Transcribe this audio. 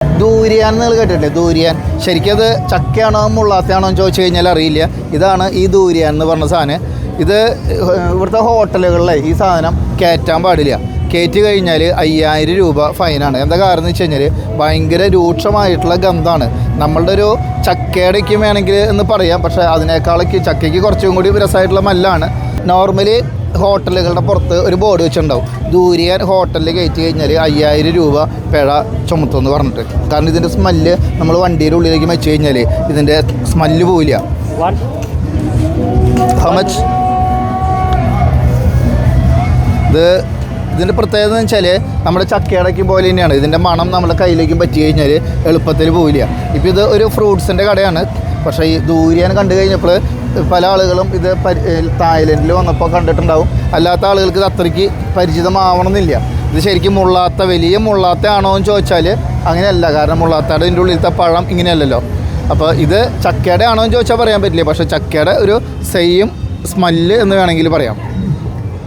ദൂരിയാൻ നിങ്ങൾ കേട്ടിട്ടില്ലേ? ദൂരിയാൻ ശരിക്കും അത് ചക്കയാണോ മുള്ളാത്തയാണോ എന്ന് ചോദിച്ചു കഴിഞ്ഞാൽ അറിയില്ല. ഇതാണ് ഈ ദൂരിയാൻ എന്ന് പറഞ്ഞ സാധനം. ഇത് ഇവിടുത്തെ ഹോട്ടലുകളിലെ ഈ സാധനം കയറ്റാൻ പാടില്ല. കയറ്റി കഴിഞ്ഞാൽ 5000 രൂപ ഫൈനാണ്. എന്താ കാരണം എന്ന് വെച്ച് കഴിഞ്ഞാൽ ഭയങ്കര രൂക്ഷമായിട്ടുള്ള ഗന്ധമാണ്. നമ്മളുടെ ഒരു ചക്കയുടെയൊക്കെ വേണമെങ്കിൽ എന്ന് പറയാം, പക്ഷേ അതിനേക്കാളൊക്കെ ചക്കയ്ക്ക് കുറച്ചും കൂടി രസമായിട്ടുള്ള മല്ലാണ്. നോർമലി ഹോട്ടലുകളുടെ പുറത്ത് ഒരു ബോർഡ് വെച്ചിട്ടുണ്ടാവും, ദൂരിയാൻ ഹോട്ടലിൽ കയറ്റി കഴിഞ്ഞാൽ 5000 രൂപ പിഴ ചുമത്തുമെന്ന് പറഞ്ഞിട്ട്. കാരണം ഇതിൻ്റെ സ്മെല്ല് നമ്മൾ വണ്ടിയുടെ ഉള്ളിലേക്ക് വെച്ച് കഴിഞ്ഞാൽ ഇതിൻ്റെ സ്മെല്ല് പോവില്ല. How much? ഇതിൻ്റെ പ്രത്യേകത എന്ന് വെച്ചാൽ നമ്മുടെ ചക്കയടയ്ക്ക് പോലെ തന്നെയാണ്. ഇതിൻ്റെ മണം നമ്മുടെ കയ്യിലേക്കും പറ്റി കഴിഞ്ഞാൽ എളുപ്പത്തിൽ പോവില്ല. ഇപ്പോൾ ഇത് ഒരു ഫ്രൂട്ട്സിൻ്റെ കടയാണ്. പക്ഷേ ഈ ദൂരിയാൻ കണ്ടു കഴിഞ്ഞപ്പോൾ പല ആളുകളും ഇത് തായ്ലൻഡിൽ വന്നപ്പോൾ കണ്ടിട്ടുണ്ടാവും. അല്ലാത്ത ആളുകൾക്ക് ഇത് അത്രയ്ക്ക് പരിചിതമാവണമെന്നില്ല. ഇത് ശരിക്കും മുള്ളാത്ത, വലിയ മുള്ളാത്ത ആണോ എന്ന് ചോദിച്ചാൽ അങ്ങനെയല്ല. കാരണം മുള്ളാത്തയുടെ ഇതിൻ്റെ ഉള്ളിലത്തെ പഴം ഇങ്ങനെയല്ലല്ലോ. അപ്പോൾ ഇത് ചക്കയുടെ ആണോ എന്ന് ചോദിച്ചാൽ പറയാൻ പറ്റില്ല. പക്ഷേ ചക്കയുടെ ഒരു സെയിം സ്മെല്ല് എന്ന് വേണമെങ്കിൽ പറയാം.